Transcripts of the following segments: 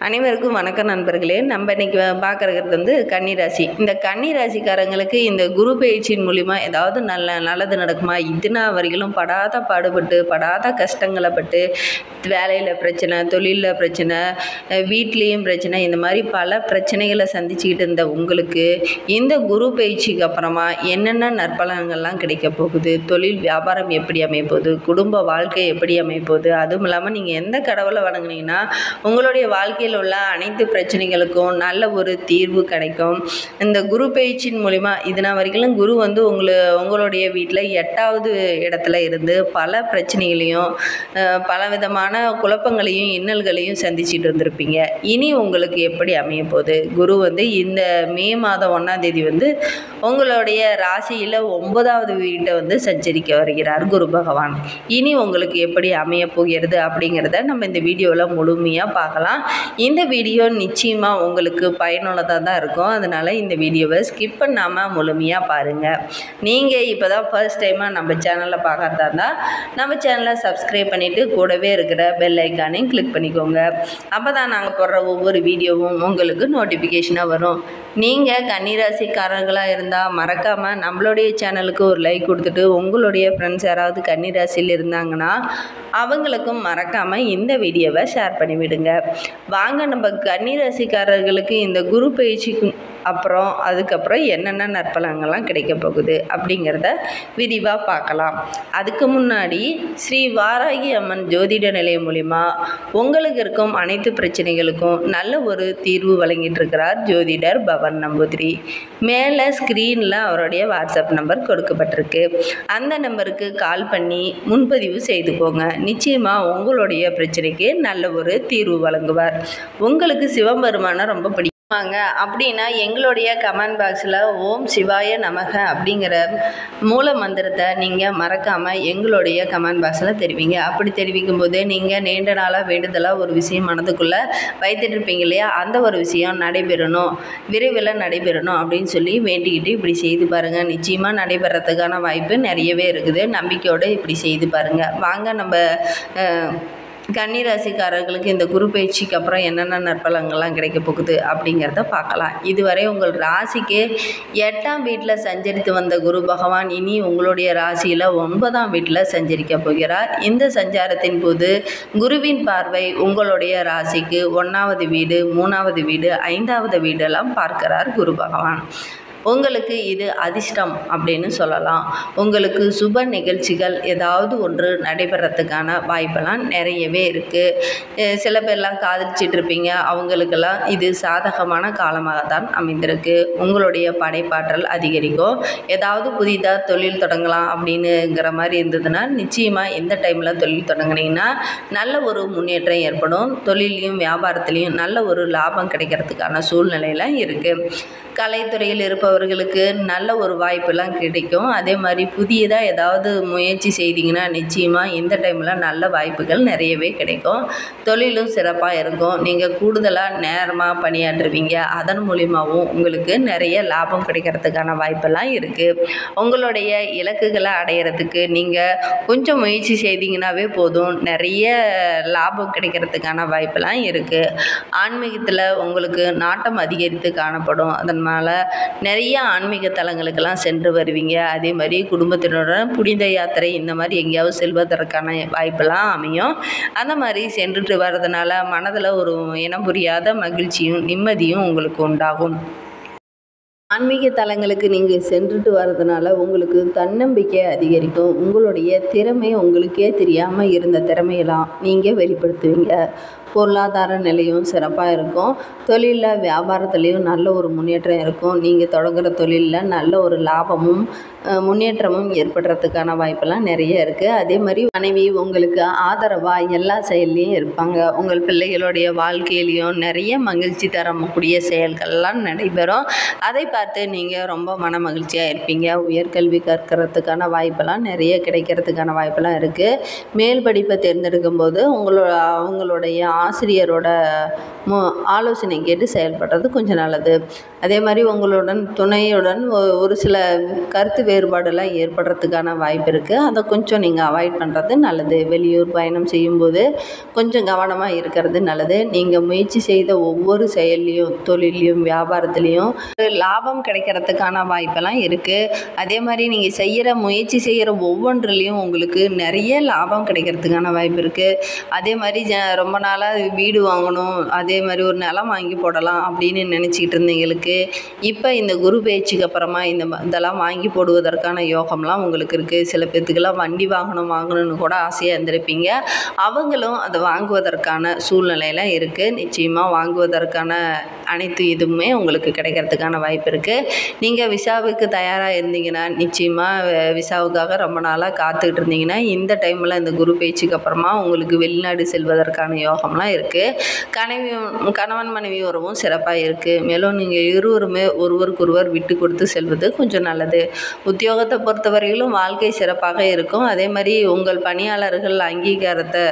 அனைவருக்கும் வணக்கம் நண்பர்களே. நம்ம இன்னைக்கு பார்க்கறது வந்து கன்னிராசி. இந்த கன்னிராசிக்காரங்களுக்கு இந்த குரு பயிற்சியின் மூலிமா ஏதாவது நல்லது நடக்குமா? இதுனா வரையிலும் படாத பாடுபட்டு படாத கஷ்டங்களை பட்டு வேலையில் பிரச்சனை, தொழிலில் பிரச்சனை, வீட்லேயும் பிரச்சனை, இந்த மாதிரி பல பிரச்சனைகளை சந்திச்சுக்கிட்டு இருந்த உங்களுக்கு இந்த குரு பயிற்சிக்கு அப்புறமா என்னென்ன நற்பலன்கள்லாம் கிடைக்க போகுது, தொழில் வியாபாரம் எப்படி அமையப்போகுது, குடும்ப வாழ்க்கை எப்படி அமையப்போகுது, அதுவும் இல்லாமல் நீங்கள் எந்த கடவுளை வணங்குனீங்கன்னா உங்களுடைய வாழ்க்கையில் உள்ள அனைத்து பிரச்சனைகளுக்கும் நல்ல ஒரு தீர்வு கிடைக்கும். இந்த குரு பயிற்சியின் மூலிமா இதுனா வரைக்கும் குரு வந்து உங்களுடைய வீட்டில் 8வது இடத்துல இருந்து பல பிரச்சனைகளையும் பலவிதமான குழப்பங்களையும் இன்னல்களையும் சந்திச்சுட்டு இருந்திருப்பீங்க. இனி உங்களுக்கு எப்படி அமைய போகுது? குரு வந்து இந்த மே மாதம் 1ஆம் தேதி வந்து உங்களுடைய ராசியில் 9வது வீட்டை வந்து சஞ்சரிக்க வருகிறார் குரு பகவான். இனி உங்களுக்கு எப்படி அமைய போகிறது அப்படிங்கிறத நம்ம இந்த வீடியோவில் முழுமையாக பார்க்கலாம். இந்த வீடியோ நிச்சயமாக உங்களுக்கு பயனுள்ளதாக தான் இருக்கும். அதனால் இந்த வீடியோவை ஸ்கிப் பண்ணாமல் முழுமையாக பாருங்கள். நீங்கள் இப்போ தான் ஃபர்ஸ்ட் டைமாக நம்ம சேனலில் பார்க்கறதா இருந்தால் நம்ம சேனலை சப்ஸ்கிரைப் பண்ணிவிட்டு கூடவே இருக்கிற பெல் ஐக்கானையும் கிளிக் பண்ணிக்கோங்க. அப்போ தான் நாங்கள் போடுற ஒவ்வொரு வீடியோவும் உங்களுக்கு நோட்டிஃபிகேஷனாக வரும். நீங்கள் கன்னிராசிக்காரர்களாக இருந்தால் மறக்காமல் நம்மளுடைய சேனலுக்கு ஒரு லைக் கொடுத்துட்டு உங்களுடைய ஃப்ரெண்ட்ஸ் யாராவது கன்னிராசியில் இருந்தாங்கன்னா அவங்களுக்கும் மறக்காமல் இந்த வீடியோவை ஷேர் பண்ணிவிடுங்க. வாங்க நம்ம கன்னிராசிக்காரர்களுக்கு இந்த குரு பயிற்சிக்கு அதுக்கப்புறம் என்னென்ன நற்பலன்கள்லாம் கிடைக்க போகுது அப்படிங்கிறத விரிவாக பார்க்கலாம். அதுக்கு முன்னாடி ஸ்ரீ வாராகி அம்மன் ஜோதிட நிலையம் மூலிமா உங்களுக்கு இருக்கும் அனைத்து பிரச்சனைகளுக்கும் நல்ல ஒரு தீர்வு வழங்கிட்டு இருக்கிறார் ஜோதிடர் பவன் நம்பூதிரி. மேலே ஸ்க்ரீனில் அவருடைய வாட்ஸ்அப் நம்பர் கொடுக்கப்பட்டிருக்கு. அந்த நம்பருக்கு கால் பண்ணி முன்பதிவு செய்துக்கோங்க. நிச்சயமாக உங்களுடைய பிரச்சனைக்கு நல்ல ஒரு தீர்வு வழங்குவார். உங்களுக்கு சிவபெருமானை ரொம்ப பிடிக்கும் அப்படின்னா எங்களுடைய கமெண்ட் பாக்ஸில் ஓம் சிவாய நமக அப்படிங்கிற மூல மந்திரத்தை நீங்கள் மறக்காமல் எங்களுடைய கமெண்ட் பாக்ஸில் தெரிவிங்க. அப்படி தெரிவிக்கும் போது நீங்கள் நீண்ட நாளாக வேண்டுதலாக ஒரு விஷயம் மனதுக்குள்ளே வைத்துட்டு இருப்பீங்க இல்லையா, அந்த ஒரு விஷயம் நடைபெறணும், விரைவில் நடைபெறணும் அப்படின்னு சொல்லி வேண்டிக்கிட்டு இப்படி செய்து பாருங்கள். நிச்சயமாக நடைபெறத்துக்கான வாய்ப்பு நிறையவே இருக்குது. நம்பிக்கையோடு இப்படி செய்து பாருங்கள். வாங்க நம்ம கன்னிராசிக்காரர்களுக்கு இந்த குரு பயிற்சிக்கு அப்புறம் என்னென்ன நற்பலன்கள்லாம் கிடைக்க போகுது அப்படிங்கிறத பார்க்கலாம். இதுவரை உங்கள் ராசிக்கு 8ஆம் வீட்டில் சஞ்சரித்து வந்த குரு பகவான் இனி உங்களுடைய ராசியில் 9ஆம் வீட்டில் சஞ்சரிக்க போகிறார். இந்த சஞ்சாரத்தின் போது குருவின் பார்வை உங்களுடைய ராசிக்கு 1வது வீடு, 3வது வீடு, 5வது வீடெல்லாம் பார்க்கிறார் குரு பகவான். உங்களுக்கு இது அதிர்ஷ்டம் அப்படின்னு சொல்லலாம். உங்களுக்கு சுப நிகழ்ச்சிகள் ஏதாவது ஒன்று நடைபெறத்துக்கான வாய்ப்பெல்லாம் நிறையவே இருக்குது. சில பேர்லாம் காதலிச்சிட்டு இருப்பீங்க, அவங்களுக்கெல்லாம் இது சாதகமான காலமாக தான் அமைந்திருக்கு. உங்களுடைய படைப்பாற்றல் அதிகரிக்கும். ஏதாவது புதிதாக தொழில் தொடங்கலாம் அப்படின்னுங்கிற மாதிரி இருந்ததுன்னா நிச்சயமாக இந்த டைமில் தொழில் தொடங்கினீங்கன்னா நல்ல ஒரு முன்னேற்றம் ஏற்படும். தொழிலையும் வியாபாரத்துலேயும் நல்ல ஒரு லாபம் கிடைக்கிறதுக்கான சூழ்நிலையெல்லாம் இருக்குது. கலைத்துறையில் இருப்பவர்களுக்கு நல்ல ஒரு வாய்ப்பெல்லாம் கிடைக்கும். அதே மாதிரி புதியதாக ஏதாவது முயற்சி செய்தீங்கன்னா நிச்சயமாக இந்த டைமில் நல்ல வாய்ப்புகள் நிறையவே கிடைக்கும். தொழிலும் சிறப்பாக இருக்கும். நீங்கள் கூடுதலாக நேரமாக பணியாற்றுவீங்க. அதன் மூலிமாவும் உங்களுக்கு நிறைய லாபம் கிடைக்கிறதுக்கான வாய்ப்பெல்லாம் இருக்குது. உங்களுடைய இலக்குகளை அடையிறதுக்கு நீங்கள் கொஞ்சம் முயற்சி செய்தீங்கன்னாவே போதும், நிறைய லாபம் கிடைக்கிறதுக்கான வாய்ப்பெல்லாம் இருக்குது. ஆன்மீகத்தில் உங்களுக்கு நாட்டம் அதிகரித்து காணப்படும். அதனால் நிறைய ஆன்மீக தலங்களுக்கெல்லாம் சென்று வருவீங்க. அதே மாதிரி குடும்பத்தினருடன் புனித யாத்திரை இந்த மாதிரி எங்கேயாவது செல்வதற்கான வாய்ப்பெல்லாம் அமையும். அந்த மாதிரி சென்றுட்டு வர்றதுனால மனதில் ஒரு இனம் புரியாத மகிழ்ச்சியும் நிம்மதியும் உங்களுக்கு உண்டாகும். ஆன்மீக தலங்களுக்கு நீங்கள் சென்றுட்டு வர்றதுனால உங்களுக்கு தன்னம்பிக்கை அதிகரிக்கும். உங்களுடைய திறமை உங்களுக்கே தெரியாமல் இருந்த திறமையெல்லாம் நீங்கள் வெளிப்படுத்துவீங்க. பொருளாதார நிலையும் சிறப்பாக இருக்கும். தொழிலில் வியாபாரத்துலேயும் நல்ல ஒரு முன்னேற்றம் இருக்கும். நீங்கள் தொடங்குகிற தொழிலில் நல்ல ஒரு லாபமும் முன்னேற்றமும் ஏற்படுறதுக்கான வாய்ப்பெல்லாம் நிறைய இருக்குது. அதே மாதிரி மனைவி உங்களுக்கு ஆதரவாக எல்லா செயல்லையும் இருப்பாங்க. உங்கள் பிள்ளைகளுடைய வாழ்க்கையிலையும் நிறைய மகிழ்ச்சி தரக்கூடிய செயல்கள்லாம் நடைபெறும். அதை பார்த்து நீங்கள் ரொம்ப மன மகிழ்ச்சியாக இருப்பீங்க. உயர்கல்வி கற்கிறதுக்கான வாய்ப்பெல்லாம் நிறைய கிடைக்கிறதுக்கான வாய்ப்பெல்லாம் இருக்குது. மேல் படிப்பை தேர்ந்தெடுக்கும் போது அவங்களுடைய ஆசிரியரோட மு ஆலோசனை கேட்டு செயல்படுறது கொஞ்சம் நல்லது. அதே மாதிரி உங்களுடன் துணையுடன் ஒரு சில கருத்து வேறுபாடெல்லாம் ஏற்படுறதுக்கான வாய்ப்பு இருக்குது. அதை கொஞ்சம் நீங்கள் அவாய்ட் பண்ணுறது நல்லது. வெளியூர் பயணம் செய்யும்போது கொஞ்சம் கவனமாக இருக்கிறது நல்லது. நீங்கள் முயற்சி செய்த ஒவ்வொரு செயல்லையும், தொழிலையும், வியாபாரத்துலேயும் லாபம் கிடைக்கிறதுக்கான வாய்ப்பெல்லாம் இருக்குது. அதே மாதிரி நீங்கள் முயற்சி செய்கிற ஒவ்வொன்றுலேயும் உங்களுக்கு நிறைய லாபம் கிடைக்கிறதுக்கான வாய்ப்பு இருக்குது. அதே மாதிரி ரொம்ப நாளாக வீடு வாங்கணும், அதே மாதிரி ஒரு நிலம் வாங்கி போடலாம் அப்படின்னு நினச்சிக்கிட்டு இருந்தவங்களுக்கு இப்போ இந்த குரு பயிற்சிக்கு அப்புறமா இதெல்லாம் வாங்கி போடுவதற்கான யோகம்லாம் உங்களுக்கு இருக்குது. சில பேர்த்துக்கெல்லாம் வண்டி வாங்கணும்னு கூட ஆசையாக இருந்திருப்பீங்க. அவங்களும் அதை வாங்குவதற்கான சூழ்நிலையெல்லாம் இருக்குது. நிச்சயமாக வாங்குவதற்கான அனைத்து இதுவுமே உங்களுக்கு கிடைக்கிறதுக்கான வாய்ப்பு இருக்குது. நீங்கள் விசாவுக்கு தயாராக இருந்தீங்கன்னா, நிச்சயமாக விசாவுக்காக ரொம்ப நாளாக காத்துக்கிட்டு இருந்தீங்கன்னா, இந்த டைமில் இந்த குரு பயிற்சிக்கு அப்புறமா உங்களுக்கு வெளிநாடு செல்வதற்கான யோகம்லாம் இருக்குது. கணவன் மனைவி உறவும் சிறப்பாக இருக்குது. மேலும் நீங்கள் இருவருமே ஒருவருக்கொருவர் விட்டு கொடுத்து செல்வது கொஞ்சம் நல்லது. உத்தியோகத்தை பொறுத்தவரையிலும் வாழ்க்கை சிறப்பாக இருக்கும். அதே மாதிரி உங்கள் பணியாளர்கள் அங்கீகாரத்தை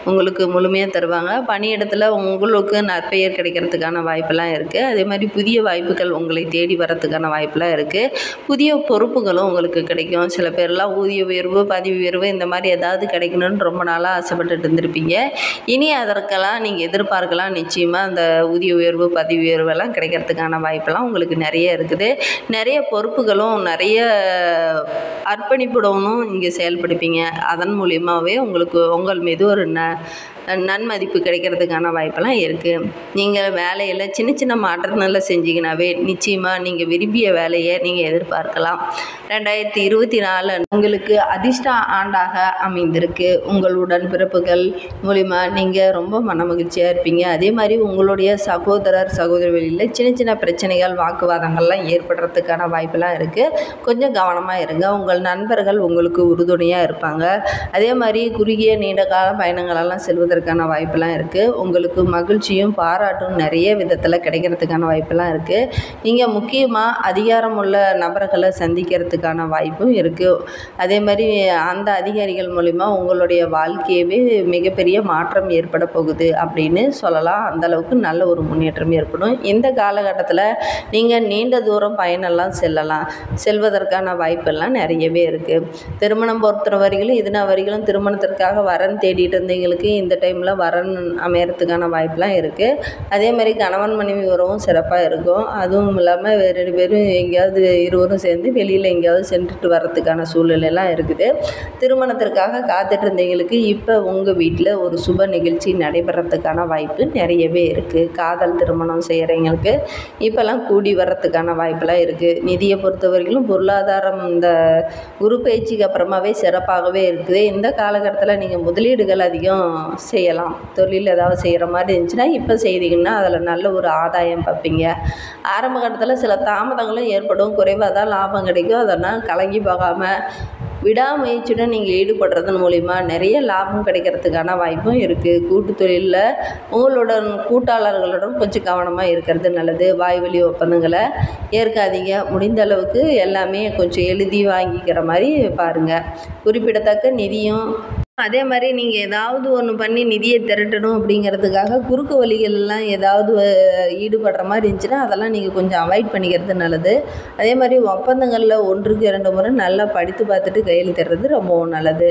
உங்களுக்கு முழுமையாக தருவாங்க. பணியிடத்தில் உங்களுக்கு நற்பெயர் கிடைக்கிறதுக்கான வாய்ப்பெல்லாம் இருக்குது. அதே மாதிரி புதிய வாய்ப்புகள் உங்களை தேடி வரத்துக்கான வாய்ப்பெல்லாம் இருக்குது. புதிய பொறுப்புகளும் உங்களுக்கு கிடைக்கும். சில பேர்லாம் ஊதிய உயர்வு, பதவி உயர்வு இந்த மாதிரி ஏதாவது கிடைக்கணும்னு ரொம்ப நாளாக ஆசைப்பட்டுட்டு இருந்திருப்பீங்க. இனி அதற்கெல்லாம் நீங்கள் எதிர்பார்க்கலாம். நிச்சயமாக அந்த ஊதிய உயர்வு, பதவி உயர்வெல்லாம் கிடைக்கிறதுக்கான வாய்ப்பெல்லாம் உங்களுக்கு நிறைய இருக்குது. நிறைய பொறுப்புகளும் நிறைய அர்ப்பணிப்புடனும் இங்கே செயல்படுப்பீங்க. அதன் மூலியமாகவே உங்கள் மீது ஒரு நன்மதிப்பு கிடைக்கிறதுக்கான வாய்ப்பெல்லாம் இருக்குது. நீங்கள் வேலையில் சின்ன சின்ன மாற்றங்களை செஞ்சீங்கன்னாவே நிச்சயமாக நீங்கள் விரும்பிய வேலையை நீங்கள் எதிர்பார்க்கலாம். 2024 உங்களுக்கு அதிர்ஷ்ட ஆண்டாக அமைந்திருக்கு. உங்களுடன் பிறப்புகள் மூலிமா நீங்கள் ரொம்ப மனமகிழ்ச்சியாக இருப்பீங்க. அதே மாதிரி உங்களுடைய சகோதரர் சகோதரிகளில் சின்ன சின்ன பிரச்சனைகள், வாக்குவாதங்கள்லாம் ஏற்படுறதுக்கான வாய்ப்பெல்லாம் இருக்குது. கொஞ்சம் கவனமாக இருங்க. உங்கள் நண்பர்கள் உங்களுக்கு உறுதுணையாக இருப்பாங்க. அதே மாதிரி குறுகிய நீண்ட கால பயணங்களெல்லாம் செல்வதற்கான வாய்ப்பெல்லாம் இருக்குது. உங்களுக்கு மகிழ்ச்சியும் பாராட்டும் நிறைய விதத்தில் கிடைக்கிறதுக்கான வாய்ப்பெல்லாம் இருக்குது. நீங்கள் முக்கியமாக அதிகாரமுள்ள நபர்களை சந்திக்கிறதுக்கான வாய்ப்பும் இருக்குது. அதே மாதிரி அந்த அதிகாரிகள் மூலிமா உங்களுடைய வாழ்க்கையவே மிகப்பெரிய மாற்றம் ஏற்பட போகுது அப்படின்னு சொல்லலாம். அந்தளவுக்கு நல்ல ஒரு முன்னேற்றம் ஏற்படும். இந்த காலகட்டத்தில் நீங்கள் நீண்ட தூரம் பயணம்லாம் செல்வதற்கான வாய்ப்பெல்லாம் நிறையவே இருக்குது. திருமணம் பொறுத்தவரையிலும் இதுநாள் திருமணத்திற்காக வரன் தேடிட்டு இருந்தவங்களுக்கு இந்த டைமில் வரன் அமையறதுக்கான வாய்ப்பெலாம் இருக்குது. அதே மாதிரி கணவன் மனைவி உறவும் சிறப்பாக இருக்கும். அதுவும் இல்லாமல் 2 பேரும் எங்கேயாவது இருவரும் சேர்ந்து வெளியில் எங்கேயாவது சென்றுட்டு வர்றதுக்கான சூழ்நிலையெல்லாம் இருக்குது. திருமணத்திற்காக காத்துட்டு இருந்தவங்களுக்கு இப்போ உங்கள் வீட்டில் ஒரு சுப நிகழ்ச்சி நடைபெறத்துக்கான வாய்ப்பு நிறையவே இருக்குது. காதல் திருமணம் செய்கிறவங்களுக்கு இப்போல்லாம் கூடி வர்றதுக்கான வாய்ப்பெல்லாம் இருக்குது. நிதியை பொறுத்தவரையிலும் பொருளாதாரம் இந்த குரு பயிற்சிக்கு அப்புறமாவே சிறப்பாகவே இருக்குது. இந்த காலகட்டத்தில் நீங்கள் முதலீடுகள் அதிகம் செய்யலாம். தொழில் ஏதாவது செய்கிற மாதிரி இருந்துச்சுன்னா இப்போ செய்தீங்கன்னா அதில் நல்ல ஒரு ஆதாயம் பார்ப்பீங்க. ஆரம்ப கட்டத்தில் சில தாமதங்களும் ஏற்படும். குறைவாக தான் லாபம் கிடைக்கும். அதெல்லாம் கலங்கி போகாமல் விடாமுயற்சியுடன் நீங்கள் ஈடுபடுறதன் மூலிமா நிறைய லாபம் கிடைக்கிறதுக்கான வாய்ப்பும் இருக்குது. கூட்டு தொழிலில் கூட்டாளர்களுடன் கொஞ்சம் கவனமாக இருக்கிறது நல்லது. வாய்வழி ஒப்பந்தங்களை ஏற்காதீங்க. முடிந்த அளவுக்கு எல்லாமே கொஞ்சம் எழுதி வாங்கிக்கிற மாதிரி பாருங்கள். குறிப்பிடத்தக்க நிதியும் அதே மாதிரி நீங்கள் ஏதாவது ஒன்று பண்ணி நிதியை திரட்டணும் அப்படிங்கிறதுக்காக குறுக்கு வழிகள்லாம் ஏதாவது ஈடுபடுற மாதிரி இருந்துச்சுன்னா அதெல்லாம் நீங்கள் கொஞ்சம் அவாய்ட் பண்ணிக்கிறது நல்லது. அதே மாதிரி ஒப்பந்தங்களில் 1க்கு 2 முறை நல்லா படித்து பார்த்துட்டு கையெழுத்திடுறது ரொம்பவும் நல்லது.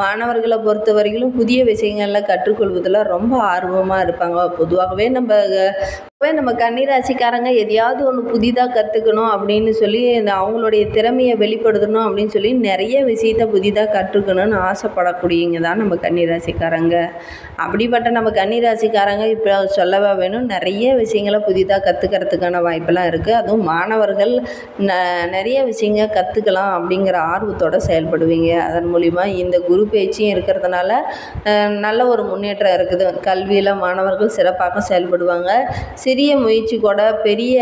மாணவர்களை பொறுத்த வரைக்கும் புதிய விஷயங்களில் கற்றுக்கொள்வதில் ரொம்ப ஆர்வமாக இருப்பாங்க. பொதுவாகவே நம்ம கன்னிராசிக்காரங்க எதையாவது ஒன்று புதிதாக கற்றுக்கணும் அப்படின்னு சொல்லி அவங்களுடைய திறமையை வெளிப்படுத்தணும் அப்படின்னு சொல்லி நிறைய விஷயத்தை புதிதாக கற்றுக்கணும்னு ஆசைப்படக்கூடியவங்க தான் நம்ம கன்னிராசிக்காரங்க. அப்படிப்பட்ட நம்ம கன்னிராசிக்காரங்க இப்போ சொல்லவா வேணும், நிறைய விஷயங்களை புதிதாக கற்றுக்கிறதுக்கான வாய்ப்பெல்லாம் இருக்குது. அதுவும் மாணவர்கள் நிறைய விஷயங்கள் கற்றுக்கலாம் அப்படிங்கிற ஆர்வத்தோடு செயல்படுவீங்க. அதன் மூலிமா இந்த குரு பயிற்சியும் இருக்கிறதுனால நல்ல ஒரு முன்னேற்றம் இருக்குது. கல்வியில் மாணவர்கள் சிறப்பாக செயல்படுவாங்க. சிறிய முயற்சி கூட பெரிய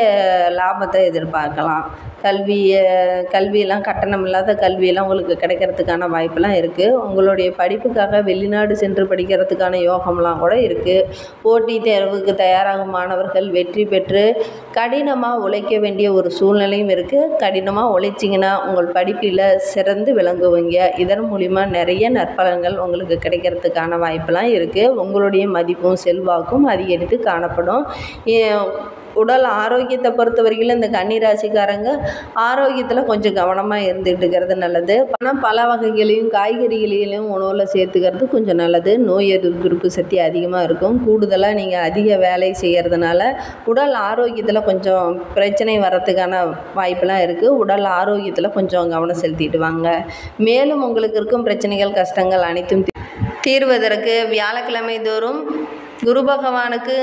லாபத்தை எதிர்பார்க்கலாம். கல்வியெல்லாம் கட்டணம் இல்லாத கல்வியெல்லாம் உங்களுக்கு கிடைக்கிறதுக்கான வாய்ப்பெல்லாம் இருக்குது. உங்களுடைய படிப்புக்காக வெளிநாடு சென்று படிக்கிறதுக்கான யோகம்லாம் கூட இருக்குது. போட்டித் தேர்வுக்கு தயாராகும் மாணவர்கள் வெற்றி பெற்று கடினமாக உழைக்க வேண்டிய ஒரு சூழ்நிலையும் இருக்குது. கடினமாக உழைச்சிங்கன்னா உங்கள் படிப்பில் சிறந்து விளங்குவீங்க. இதன் மூலிமா நிறைய நற்பலன்கள் உங்களுக்கு கிடைக்கிறதுக்கான வாய்ப்பெல்லாம் இருக்குது. உங்களுடைய மதிப்பும் செல்வாக்கும் அதிகரித்து காணப்படும். உடல் ஆரோக்கியத்தை பொறுத்த வரைக்கும் இந்த கன்னிராசிக்காரங்க ஆரோக்கியத்தில் கொஞ்சம் கவனமாக இருந்துகிட்டுக்கிறது நல்லது. ஆனால் பல வகைகளையும் காய்கறிகளையும் உணவில் சேர்த்துக்கிறது கொஞ்சம் நல்லது. நோய் எதிர்ப்பு சக்தி அதிகமாக இருக்கும். கூடுதலாக நீங்கள் அதிக வேலை செய்கிறதுனால உடல் ஆரோக்கியத்தில் கொஞ்சம் பிரச்சனை வர்றதுக்கான வாய்ப்பெல்லாம் இருக்குது. உடல் ஆரோக்கியத்தில் கொஞ்சம் கவனம் செலுத்திட்டு வாங்க. மேலும் உங்களுக்கு இருக்கும் பிரச்சனைகள் கஷ்டங்கள் அனைத்தும் தீர்வதற்கு வியாழக்கிழமை தோறும் குரு பகவானுக்கு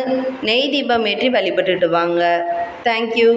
நெய் தீபம் ஏற்றி வழிபட்டுட்டு வாங்க. தேங்க்யூ.